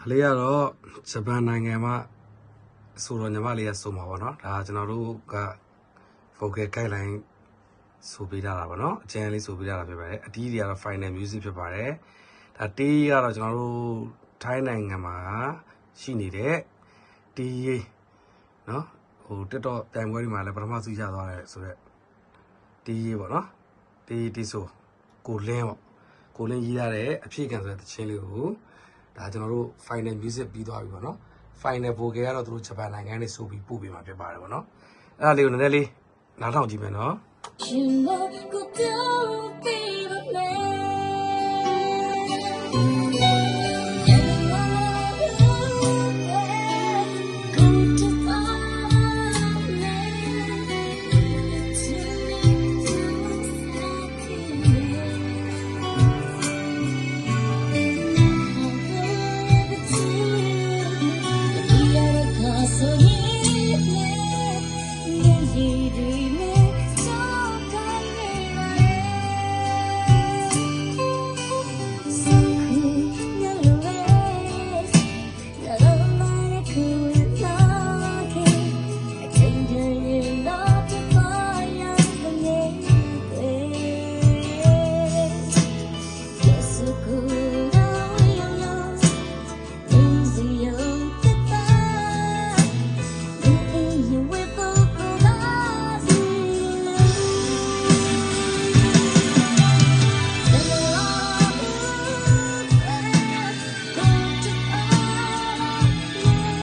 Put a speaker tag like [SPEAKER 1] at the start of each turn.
[SPEAKER 1] လေးကတော့ဂျပန်နိုင်ငံမှာဆိုတော့ညီမလေးကဆိုမှာပေါ့နော်ဒါကျွန်တော်တို့က vocal guideline ဆိုပေးတာပါနော်အကျဉ်းလေးဆိုပေးတာဖြစ်ပါတယ်အတီးတွေကတော့ final music ဖြစ်ပါတယ်ဒါတေးကတော့ကျွန်တော်တို့ထိုင်းနိုင်ငံမှာရှိနေတဲ့တေးနော်ဟိုတက်တော့တိုင်ပွဲတွေမှာလည်းပထမဆုံးရသွားတယ်ဆိုတော့တေးပေါ့နော်တေးဆိုကိုလင်းပေါ့ကိုလင်းရေးရတဲ့အဖြစ်ခံဆိုတဲ့တခြင်းလေးကိုဒါကျွန်တော်တို့ final music ပြီးသွားပြီပေါ့နော် final vocal ကတော့သူတို့ဂျပန်နိုင်ငံနဲ့ဆိုပြီးပို့ပေးမှာဖြစ်ပါတယ်ပေါ့နော်အဲ့ဒါလေးကိုနည်းနည်းလေးနားထောင်ကြည့်မယ်နော်